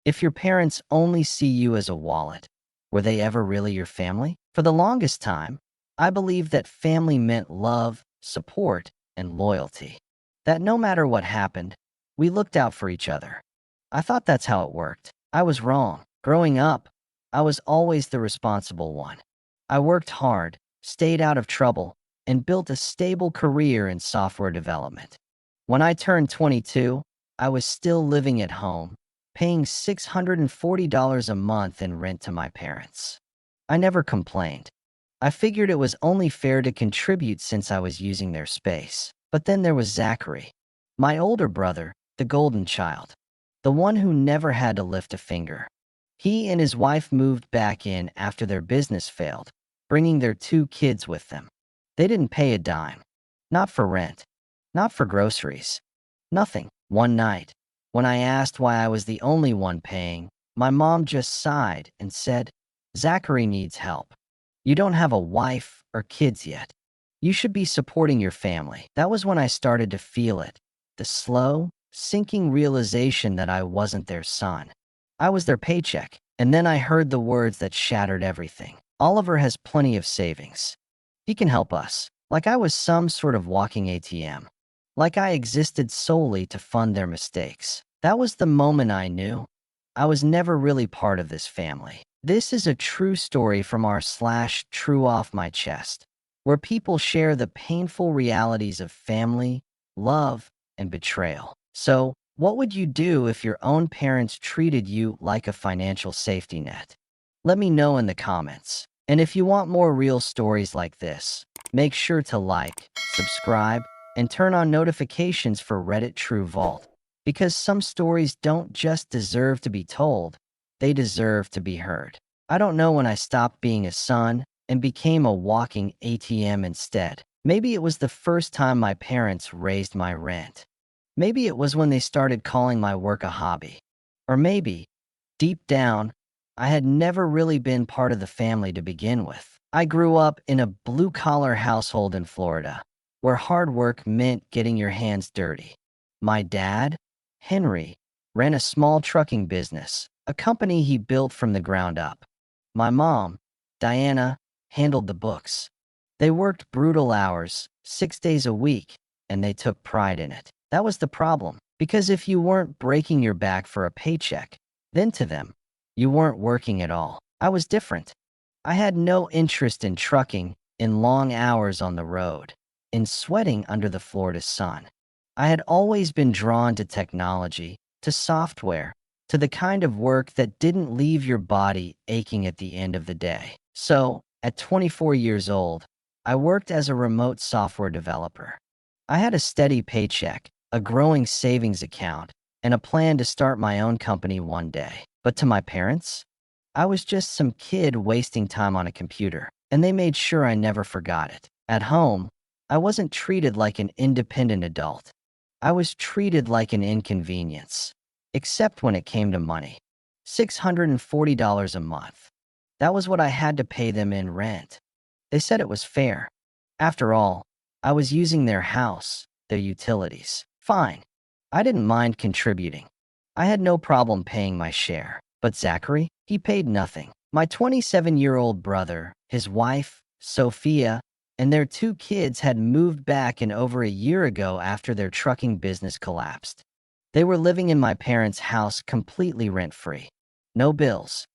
If your parents only see you as a wallet, were they ever really your family? For the longest time, I believed that family meant love, support, and loyalty. That no matter what happened, we looked out for each other. I thought that's how it worked. I was wrong. Growing up, I was always the responsible one. I worked hard, stayed out of trouble, and built a stable career in software development. When I turned 22, I was still living at home, paying $640 a month in rent to my parents. I never complained. I figured it was only fair to contribute since I was using their space. But then there was Zachary, my older brother, the golden child, the one who never had to lift a finger. He and his wife moved back in after their business failed, bringing their 2 kids with them. They didn't pay a dime. Not for rent. Not for groceries. Nothing. One night, when I asked why I was the only one paying, my mom just sighed and said, "Zachary needs help. You don't have a wife or kids yet. You should be supporting your family." That was when I started to feel it, the slow, sinking realization that I wasn't their son. I was their paycheck. And then I heard the words that shattered everything. "Oliver has plenty of savings. He can help us." Like I was some sort of walking ATM. Like I existed solely to fund their mistakes. That was the moment I knew I was never really part of this family. This is a true story from r/true off my chest, where people share the painful realities of family, love, and betrayal. So, what would you do if your own parents treated you like a financial safety net? Let me know in the comments. And if you want more real stories like this, make sure to like, subscribe, and turn on notifications for Reddit True Vault, because some stories don't just deserve to be told, they deserve to be heard. I don't know when I stopped being a son and became a walking ATM instead. Maybe it was the first time my parents raised my rent. Maybe it was when they started calling my work a hobby. Or maybe, deep down, I had never really been part of the family to begin with. I grew up in a blue-collar household in Florida, where hard work meant getting your hands dirty. My dad, Henry, ran a small trucking business, a company he built from the ground up. My mom, Diana, handled the books. They worked brutal hours, 6 days a week, and they took pride in it. That was the problem, because if you weren't breaking your back for a paycheck, then to them, you weren't working at all. I was different. I had no interest in trucking, in long hours on the road, in sweating under the Florida sun. I had always been drawn to technology, to software, to the kind of work that didn't leave your body aching at the end of the day. So, at 24 years old, I worked as a remote software developer. I had a steady paycheck, a growing savings account, and a plan to start my own company one day. But to my parents, I was just some kid wasting time on a computer, and they made sure I never forgot it. At home, I wasn't treated like an independent adult. I was treated like an inconvenience, except when it came to money. $640 a month. That was what I had to pay them in rent. They said it was fair. After all, I was using their house, their utilities. Fine. I didn't mind contributing. I had no problem paying my share. But Zachary, he paid nothing. My 27-year-old brother, his wife, Sophia, and their 2 kids had moved back in over a year ago after their trucking business collapsed. They were living in my parents' house completely rent-free. No bills.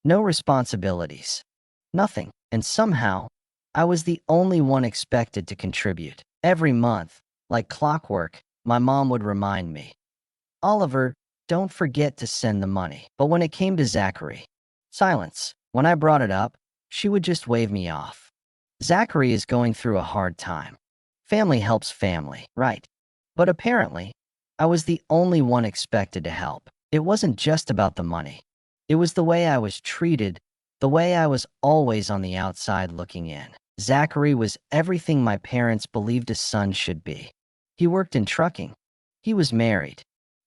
No responsibilities. Nothing. And somehow, I was the only one expected to contribute. Every month, like clockwork, my mom would remind me, "Oliver, don't forget to send the money." But when it came to Zachary, silence. When I brought it up, she would just wave me off. Zachary is going through a hard time. Family helps family, right? But apparently, I was the only one expected to help. It wasn't just about the money. It was the way I was treated, the way I was always on the outside looking in. Zachary was everything my parents believed a son should be. He worked in trucking. He was married.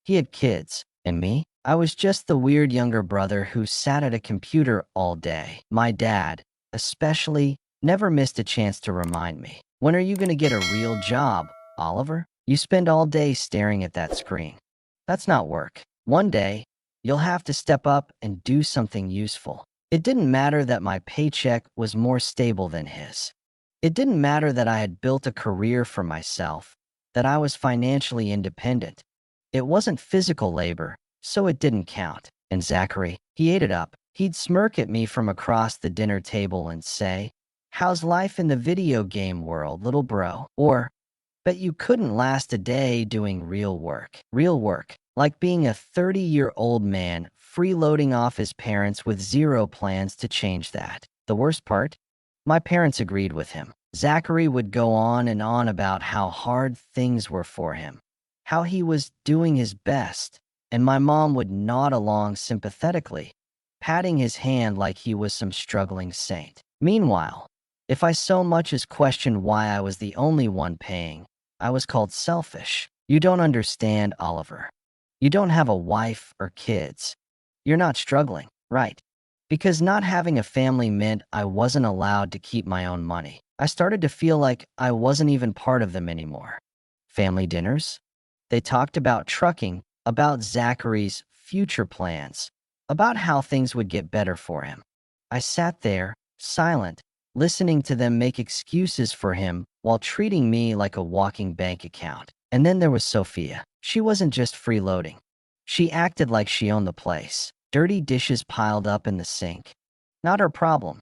He had kids. And me? I was just the weird younger brother who sat at a computer all day. My dad, especially, never missed a chance to remind me, "When are you going to get a real job, Oliver? You spend all day staring at that screen. That's not work." One day, You'll have to step up and do something useful. It didn't matter that my paycheck was more stable than his. It didn't matter that I had built a career for myself, that I was financially independent. It wasn't physical labor, so it didn't count. And Zachary, he ate it up. He'd smirk at me from across the dinner table and say, "How's life in the video game world, little bro?" Or, "Bet you couldn't last a day doing real work." Real work, like being a 30-year-old man freeloading off his parents with zero plans to change that. The worst part? My parents agreed with him. Zachary would go on and on about how hard things were for him, how he was doing his best, and my mom would nod along sympathetically, patting his hand like he was some struggling saint. Meanwhile, if I so much as questioned why I was the only one paying, I was called selfish. "You don't understand, Oliver. You don't have a wife or kids. You're not struggling, right?" Because not having a family meant I wasn't allowed to keep my own money. I started to feel like I wasn't even part of them anymore. Family dinners? They talked about trucking, about Zachary's future plans, about how things would get better for him. I sat there, silent, listening to them make excuses for him while treating me like a walking bank account. And then there was Sophia. She wasn't just freeloading. She acted like she owned the place. Dirty dishes piled up in the sink. Not her problem.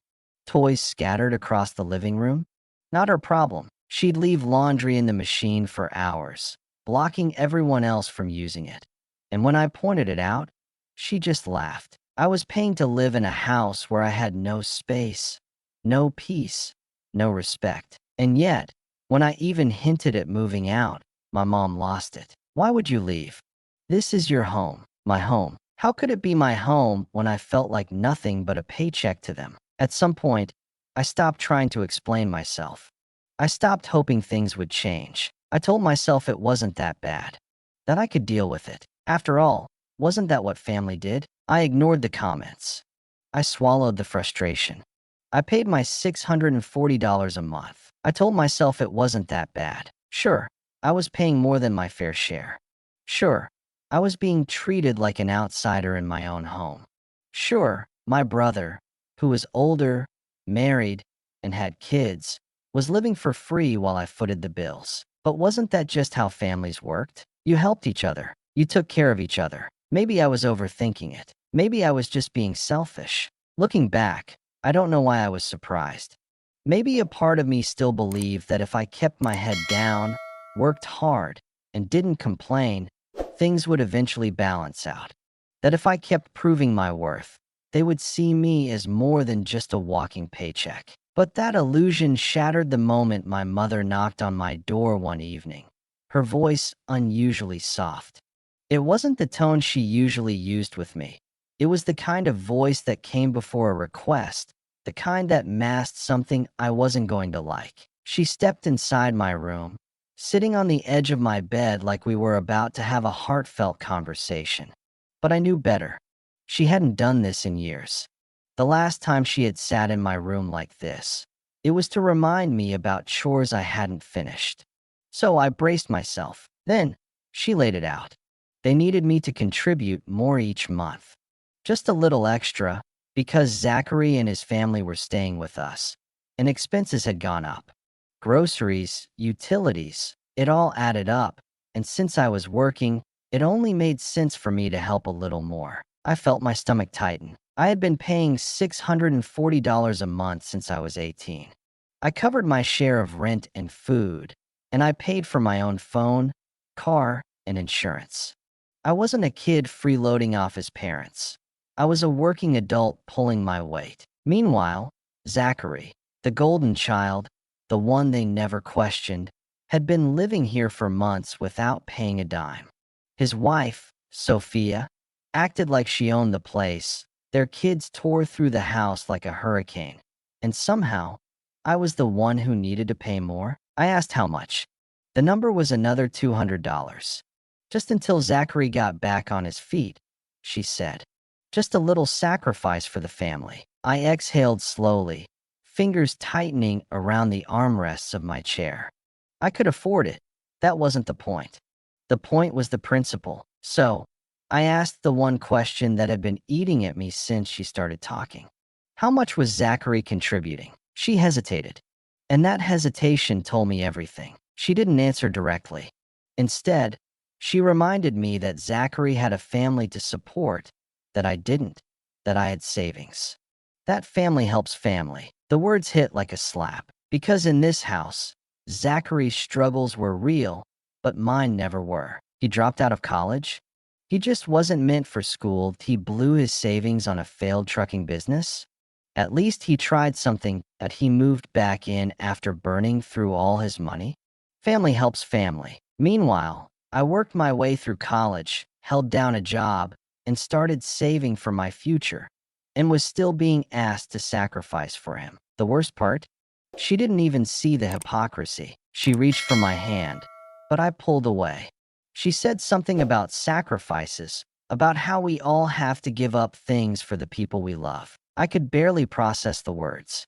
Toys scattered across the living room. Not her problem. She'd leave laundry in the machine for hours, blocking everyone else from using it. And when I pointed it out, she just laughed. I was paying to live in a house where I had no space, no peace, no respect. And yet, when I even hinted at moving out, my mom lost it. "Why would you leave? This is your home, my home." How could it be my home when I felt like nothing but a paycheck to them? At some point, I stopped trying to explain myself. I stopped hoping things would change. I told myself it wasn't that bad, that I could deal with it. After all, wasn't that what family did? I ignored the comments. I swallowed the frustration. I paid my $640 a month. I told myself it wasn't that bad. Sure, I was paying more than my fair share. Sure, I was being treated like an outsider in my own home. Sure, my brother, who was older, married, and had kids, was living for free while I footed the bills. But wasn't that just how families worked? You helped each other. You took care of each other. Maybe I was overthinking it. Maybe I was just being selfish. Looking back, I don't know why I was surprised. Maybe a part of me still believed that if I kept my head down, worked hard, and didn't complain, things would eventually balance out. That if I kept proving my worth, they would see me as more than just a walking paycheck. But that illusion shattered the moment my mother knocked on my door one evening, her voice unusually soft. It wasn't the tone she usually used with me. It was the kind of voice that came before a request, the kind that masked something I wasn't going to like. She stepped inside my room, sitting on the edge of my bed like we were about to have a heartfelt conversation. But I knew better. She hadn't done this in years. The last time she had sat in my room like this, it was to remind me about chores I hadn't finished. So I braced myself. Then, she laid it out. They needed me to contribute more each month. Just a little extra, because Zachary and his family were staying with us, and expenses had gone up. Groceries, utilities, it all added up, and since I was working, it only made sense for me to help a little more. I felt my stomach tighten. I had been paying $640 a month since I was 18. I covered my share of rent and food, and I paid for my own phone, car, and insurance. I wasn't a kid freeloading off his parents. I was a working adult pulling my weight. Meanwhile, Zachary, the golden child, the one they never questioned, had been living here for months without paying a dime. His wife, Sophia, acted like she owned the place. Their kids tore through the house like a hurricane. And somehow, I was the one who needed to pay more. I asked how much. The number was another $200. "Just until Zachary got back on his feet," she said. "Just a little sacrifice for the family." I exhaled slowly, fingers tightening around the armrests of my chair. I could afford it. That wasn't the point. The point was the principle. "So, I asked the one question that had been eating at me since she started talking. How much was Zachary contributing? She hesitated, and that hesitation told me everything. She didn't answer directly. Instead, she reminded me that Zachary had a family to support, that I didn't, that I had savings. That family helps family. The words hit like a slap, because in this house, Zachary's struggles were real, but mine never were. He dropped out of college. He just wasn't meant for school. He blew his savings on a failed trucking business. At least he tried something that he moved back in after burning through all his money. Family helps family. Meanwhile, I worked my way through college, held down a job, and started saving for my future, and was still being asked to sacrifice for him. The worst part? She didn't even see the hypocrisy. She reached for my hand, but I pulled away. She said something about sacrifices, about how we all have to give up things for the people we love. I could barely process the words.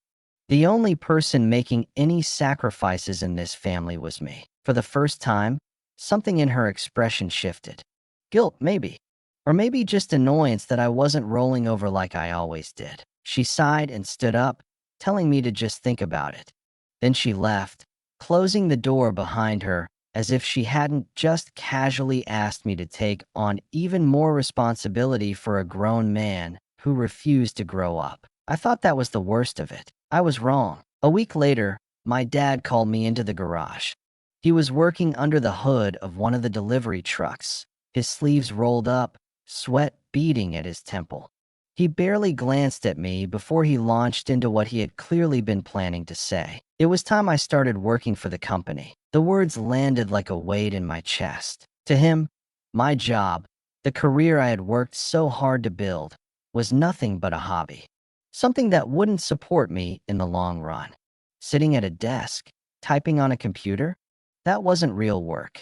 The only person making any sacrifices in this family was me. For the first time, something in her expression shifted. Guilt, maybe. Or maybe just annoyance that I wasn't rolling over like I always did. She sighed and stood up, telling me to just think about it. Then she left, closing the door behind her, as if she hadn't just casually asked me to take on even more responsibility for a grown man who refused to grow up. I thought that was the worst of it. I was wrong. A week later, my dad called me into the garage. He was working under the hood of one of the delivery trucks, his sleeves rolled up, sweat beading at his temple. He barely glanced at me before he launched into what he had clearly been planning to say. It was time I started working for the company. The words landed like a weight in my chest. To him, my job, the career I had worked so hard to build, was nothing but a hobby. Something that wouldn't support me in the long run. Sitting at a desk, typing on a computer, that wasn't real work.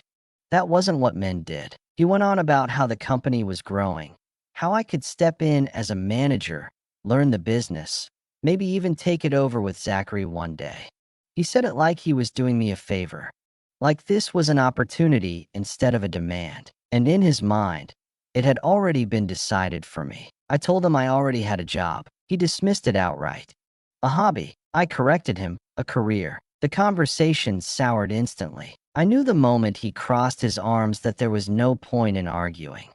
That wasn't what men did. He went on about how the company was growing, how I could step in as a manager, learn the business, maybe even take it over with Zachary one day. He said it like he was doing me a favor, like this was an opportunity instead of a demand. And in his mind, it had already been decided for me. I told him I already had a job. He dismissed it outright. A hobby. I corrected him. A career. The conversation soured instantly. I knew the moment he crossed his arms that there was no point in arguing.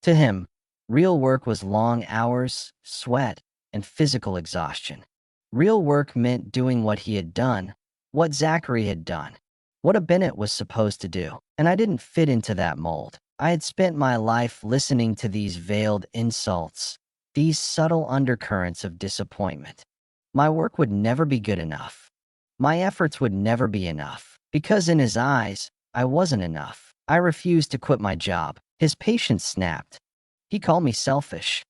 To him, real work was long hours, sweat, and physical exhaustion. Real work meant doing what he had done, what Zachary had done, what a Bennett was supposed to do. And I didn't fit into that mold. I had spent my life listening to these veiled insults, these subtle undercurrents of disappointment. My work would never be good enough. My efforts would never be enough. Because in his eyes, I wasn't enough. I refused to quit my job. His patience snapped. He called me selfish,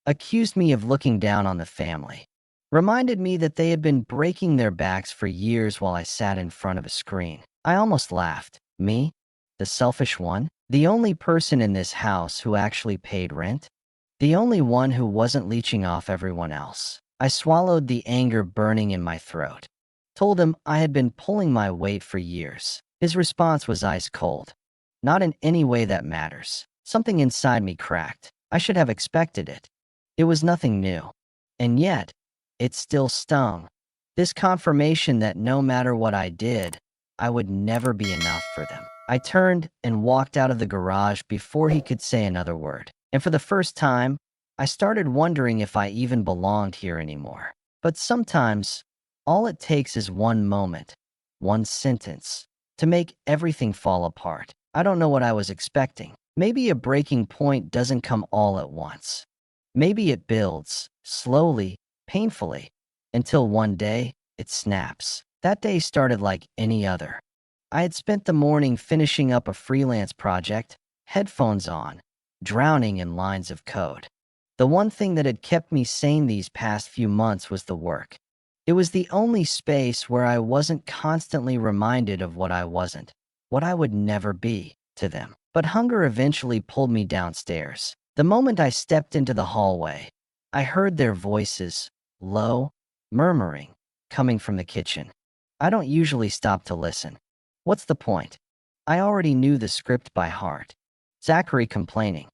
accused me of looking down on the family, reminded me that they had been breaking their backs for years while I sat in front of a screen. I almost laughed. Me? The selfish one? The only person in this house who actually paid rent? The only one who wasn't leeching off everyone else. I swallowed the anger burning in my throat. Told him I had been pulling my weight for years. His response was ice cold. Not in any way that matters. Something inside me cracked. I should have expected it. It was nothing new. And yet, it still stung. This confirmation that no matter what I did, I would never be enough for them. I turned and walked out of the garage before he could say another word. And for the first time, I started wondering if I even belonged here anymore. But sometimes, all it takes is one moment, one sentence, to make everything fall apart. I don't know what I was expecting. Maybe a breaking point doesn't come all at once. Maybe it builds, slowly, painfully, until one day, it snaps. That day started like any other. I had spent the morning finishing up a freelance project, headphones on, drowning in lines of code. The one thing that had kept me sane these past few months was the work. It was the only space where I wasn't constantly reminded of what I wasn't, what I would never be, to them. But hunger eventually pulled me downstairs. The moment I stepped into the hallway, I heard their voices, low, murmuring, coming from the kitchen. I don't usually stop to listen. What's the point? I already knew the script by heart. Zachary complaining.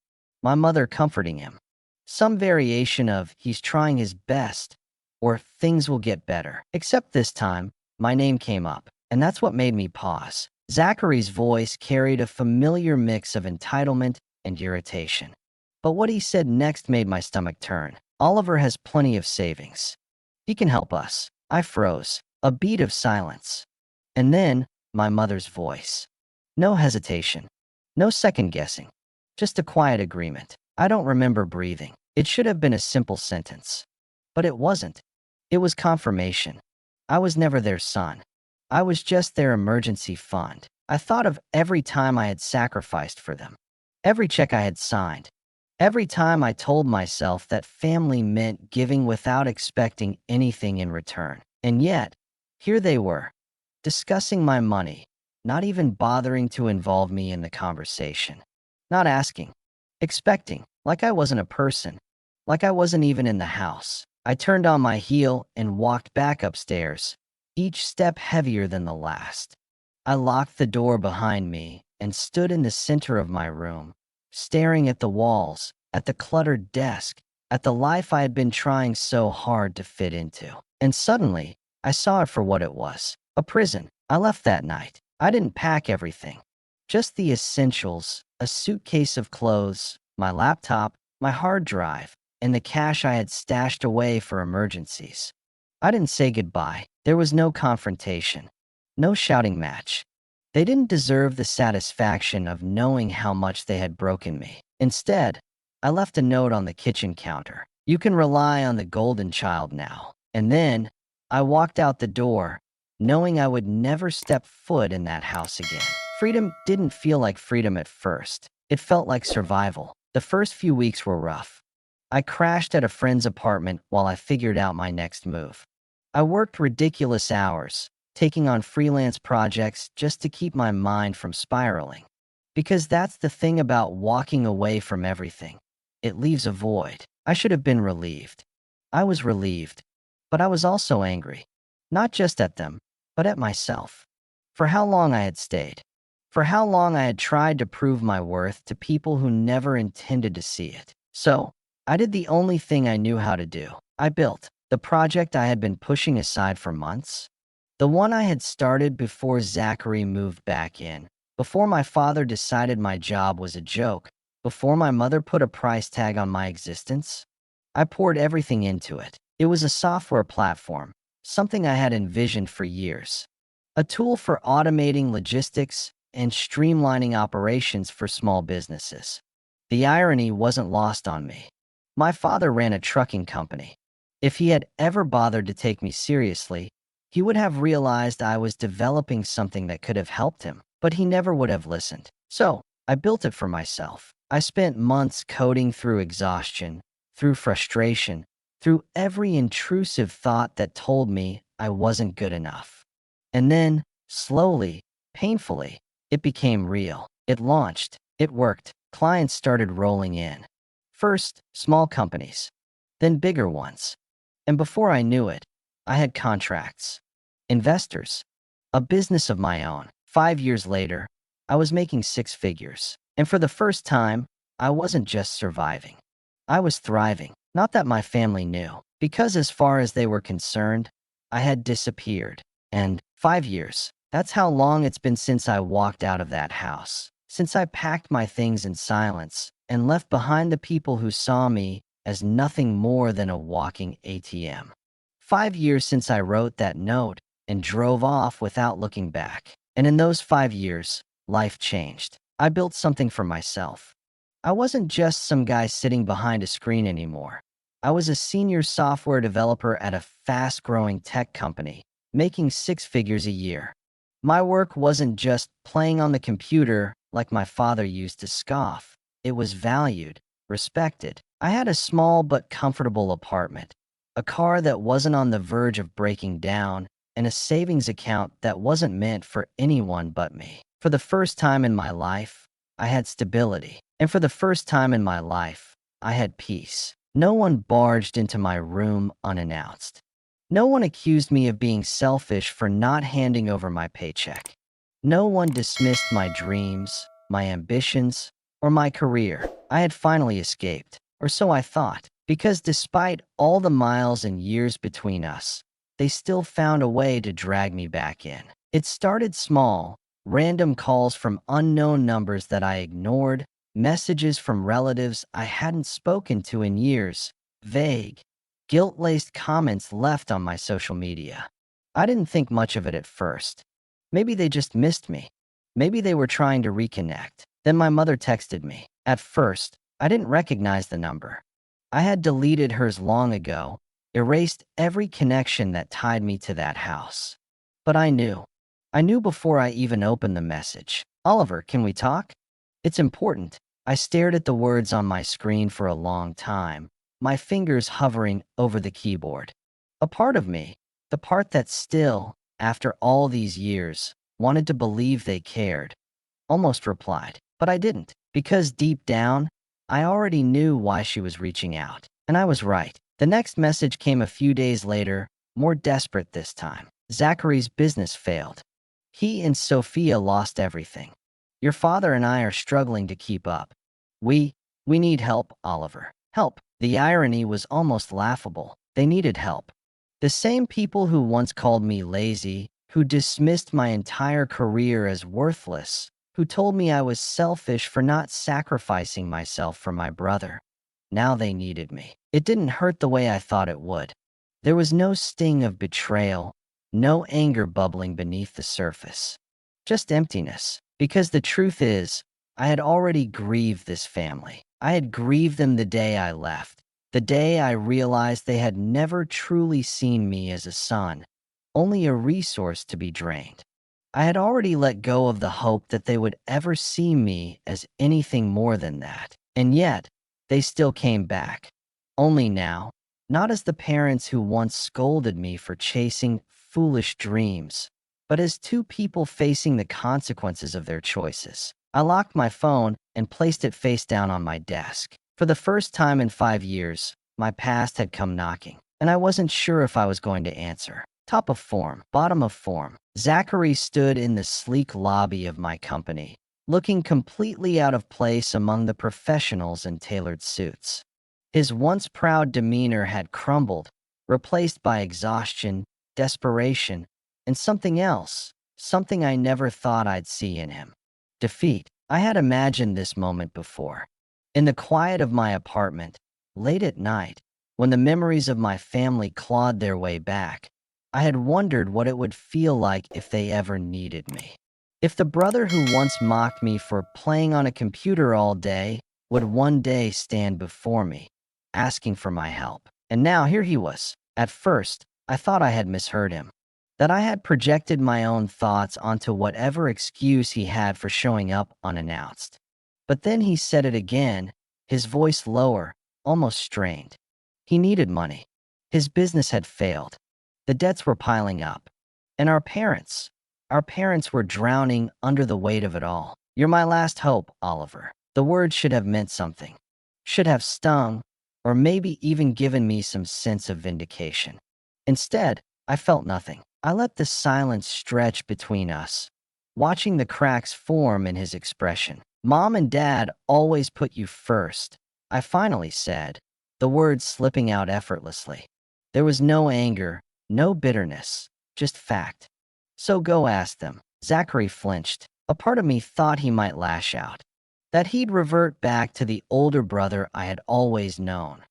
my mother comforting him. Some variation of he's trying his best or things will get better. Except this time, my name came up, and that's what made me pause. Zachary's voice carried a familiar mix of entitlement and irritation. But what he said next made my stomach turn. Oliver has plenty of savings. He can help us. I froze. A beat of silence. And then, my mother's voice. No hesitation. No second guessing. Just a quiet agreement. I don't remember breathing. It should have been a simple sentence. But it wasn't. It was confirmation. I was never their son. I was just their emergency fund. I thought of every time I had sacrificed for them. Every check I had signed. Every time I told myself that family meant giving without expecting anything in return. And yet, here they were, discussing my money, not even bothering to involve me in the conversation. Not asking, expecting, like I wasn't a person, like I wasn't even in the house. I turned on my heel and walked back upstairs, each step heavier than the last. I locked the door behind me and stood in the center of my room, staring at the walls, at the cluttered desk, at the life I had been trying so hard to fit into. And suddenly, I saw it for what it was, a prison. I left that night. I didn't pack everything, just the essentials, a suitcase of clothes, my laptop, my hard drive, and the cash I had stashed away for emergencies. I didn't say goodbye. There was no confrontation, no shouting match. They didn't deserve the satisfaction of knowing how much they had broken me. Instead, I left a note on the kitchen counter. You can rely on the golden child now. And then, I walked out the door, knowing I would never step foot in that house again. Freedom didn't feel like freedom at first. It felt like survival. The first few weeks were rough. I crashed at a friend's apartment while I figured out my next move. I worked ridiculous hours, taking on freelance projects just to keep my mind from spiraling. Because that's the thing about walking away from everything. It leaves a void. I should have been relieved. I was relieved, but I was also angry. Not just at them, but at myself. For how long I had stayed. For how long I had tried to prove my worth to people who never intended to see it. So, I did the only thing I knew how to do. I built the project I had been pushing aside for months. The one I had started before Zachary moved back in, before my father decided my job was a joke, before my mother put a price tag on my existence. I poured everything into it. It was a software platform, something I had envisioned for years. A tool for automating logistics and streamlining operations for small businesses. The irony wasn't lost on me. My father ran a trucking company. If he had ever bothered to take me seriously, he would have realized I was developing something that could have helped him, but he never would have listened. So, I built it for myself. I spent months coding through exhaustion, through frustration, through every intrusive thought that told me I wasn't good enough. And then, slowly, painfully, it became real. It launched. It worked. Clients started rolling in. First, small companies, then bigger ones. And before I knew it, I had contracts, investors, a business of my own. 5 years later, I was making 6 figures. And for the first time, I wasn't just surviving. I was thriving. Not that my family knew, because as far as they were concerned, I had disappeared. And 5 years, that's how long it's been since I walked out of that house. Since I packed my things in silence and left behind the people who saw me as nothing more than a walking ATM. 5 years since I wrote that note and drove off without looking back. And in those 5 years, life changed. I built something for myself. I wasn't just some guy sitting behind a screen anymore. I was a senior software developer at a fast-growing tech company, making 6 figures a year. My work wasn't just playing on the computer like my father used to scoff. It was valued, respected. I had a small but comfortable apartment, a car that wasn't on the verge of breaking down, and a savings account that wasn't meant for anyone but me. For the first time in my life, I had stability. And for the first time in my life, I had peace. No one barged into my room unannounced. No one accused me of being selfish for not handing over my paycheck. No one dismissed my dreams, my ambitions, or my career. I had finally escaped, or so I thought, because despite all the miles and years between us, they still found a way to drag me back in. It started small, random calls from unknown numbers that I ignored, messages from relatives I hadn't spoken to in years, vague, guilt-laced comments left on my social media. I didn't think much of it at first. Maybe they just missed me. Maybe they were trying to reconnect. Then my mother texted me. At first, I didn't recognize the number. I had deleted hers long ago, erased every connection that tied me to that house. But I knew. I knew before I even opened the message. "Oliver, can we talk? It's important." I stared at the words on my screen for a long time, my fingers hovering over the keyboard. A part of me, the part that still, after all these years, wanted to believe they cared, almost replied. But I didn't, because deep down, I already knew why she was reaching out. And I was right. The next message came a few days later, more desperate this time. "Zachary's business failed. He and Sophia lost everything. Your father and I are struggling to keep up. We need help, Oliver. Help." The irony was almost laughable. They needed help. The same people who once called me lazy, who dismissed my entire career as worthless, who told me I was selfish for not sacrificing myself for my brother. Now they needed me. It didn't hurt the way I thought it would. There was no sting of betrayal, no anger bubbling beneath the surface. Just emptiness. Because the truth is, I had already grieved this family. I had grieved them the day I left, the day I realized they had never truly seen me as a son, only a resource to be drained. I had already let go of the hope that they would ever see me as anything more than that. And yet, they still came back. Only now, not as the parents who once scolded me for chasing foolish dreams, but as two people facing the consequences of their choices. I locked my phone and placed it face down on my desk. For the first time in 5 years, my past had come knocking, and I wasn't sure if I was going to answer. Top of form, bottom of form. Zachary stood in the sleek lobby of my company, looking completely out of place among the professionals in tailored suits. His once proud demeanor had crumbled, replaced by exhaustion, desperation, and something else, something I never thought I'd see in him. Defeat. I had imagined this moment before. In the quiet of my apartment, late at night, when the memories of my family clawed their way back, I had wondered what it would feel like if they ever needed me. If the brother who once mocked me for playing on a computer all day would one day stand before me, asking for my help. And now here he was. At first, I thought I had misheard him, that I had projected my own thoughts onto whatever excuse he had for showing up unannounced. But then he said it again, his voice lower, almost strained. He needed money. His business had failed. The debts were piling up. And our parents were drowning under the weight of it all. "You're my last hope, Oliver." The words should have meant something. Should have stung, or maybe even given me some sense of vindication. Instead, I felt nothing. I let the silence stretch between us, watching the cracks form in his expression. "Mom and Dad always put you first," I finally said, the words slipping out effortlessly. There was no anger, no bitterness, just fact. "So go ask them." Zachary flinched. A part of me thought he might lash out, that he'd revert back to the older brother I had always known,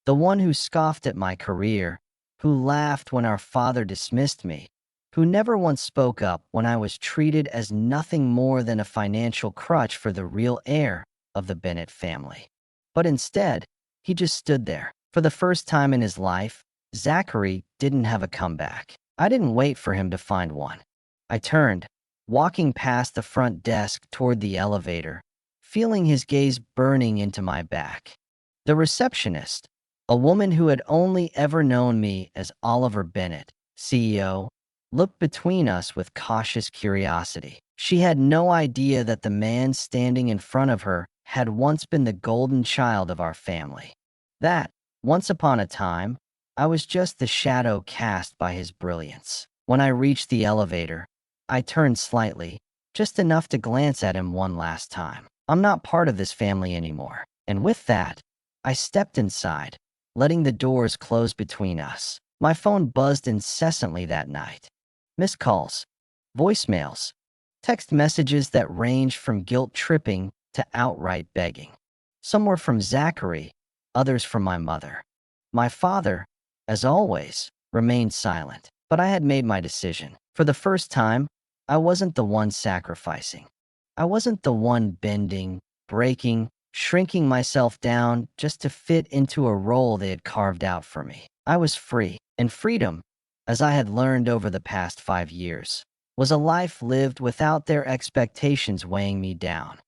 the one who scoffed at my career, who laughed when our father dismissed me, who never once spoke up when I was treated as nothing more than a financial crutch for the real heir of the Bennett family. But instead, he just stood there. For the first time in his life, Zachary didn't have a comeback. I didn't wait for him to find one. I turned, walking past the front desk toward the elevator, feeling his gaze burning into my back. The receptionist, a woman who had only ever known me as Oliver Bennett, CEO, looked between us with cautious curiosity. She had no idea that the man standing in front of her had once been the golden child of our family. That, once upon a time, I was just the shadow cast by his brilliance. When I reached the elevator, I turned slightly, just enough to glance at him one last time. "I'm not part of this family anymore." And with that, I stepped inside, letting the doors close between us. My phone buzzed incessantly that night. Missed calls, voicemails, text messages that ranged from guilt-tripping to outright begging. Some were from Zachary, others from my mother. My father, as always, remained silent, but I had made my decision. For the first time, I wasn't the one sacrificing. I wasn't the one bending, breaking, shrinking myself down just to fit into a role they had carved out for me. I was free, and freedom, as I had learned over the past 5 years, was a life lived without their expectations weighing me down.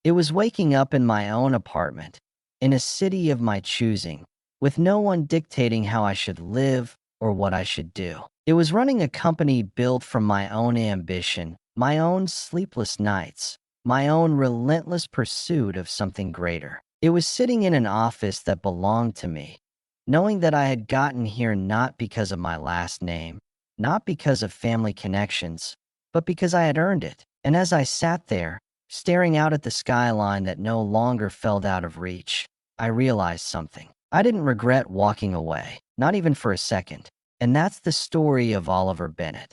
It was waking up in my own apartment, in a city of my choosing, with no one dictating how I should live or what I should do. It was running a company built from my own ambition, my own sleepless nights, my own relentless pursuit of something greater. It was sitting in an office that belonged to me, knowing that I had gotten here not because of my last name, not because of family connections, but because I had earned it. And as I sat there, staring out at the skyline that no longer felt out of reach, I realized something. I didn't regret walking away, not even for a second. And that's the story of Oliver Bennett,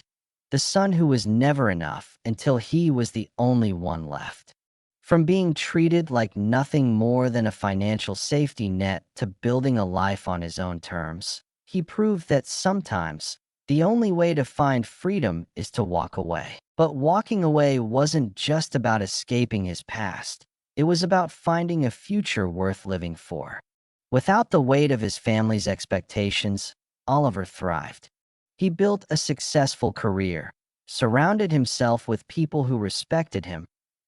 the son who was never enough until he was the only one left. From being treated like nothing more than a financial safety net to building a life on his own terms, he proved that sometimes the only way to find freedom is to walk away. But walking away wasn't just about escaping his past. It was about finding a future worth living for. Without the weight of his family's expectations, Oliver thrived. He built a successful career, surrounded himself with people who respected him,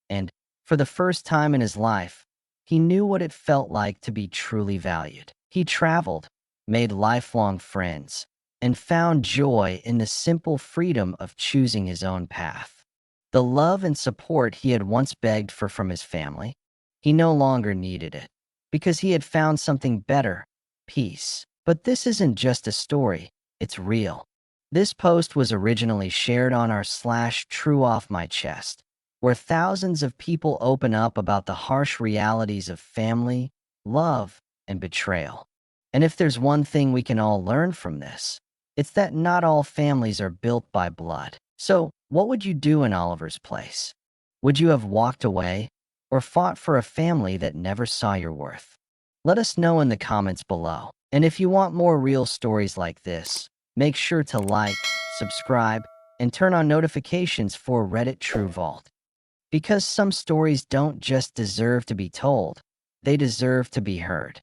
and, for the first time in his life, he knew what it felt like to be truly valued. He traveled, made lifelong friends, and found joy in the simple freedom of choosing his own path. The love and support he had once begged for from his family, he no longer needed it, because he had found something better: peace. But this isn't just a story, it's real. This post was originally shared on our /True Off My Chest, where thousands of people open up about the harsh realities of family, love, and betrayal. And if there's one thing we can all learn from this, it's that not all families are built by blood. So, what would you do in Oliver's place? Would you have walked away or fought for a family that never saw your worth? Let us know in the comments below. And if you want more real stories like this, make sure to like, subscribe, and turn on notifications for Reddit True Vault. Because some stories don't just deserve to be told, they deserve to be heard.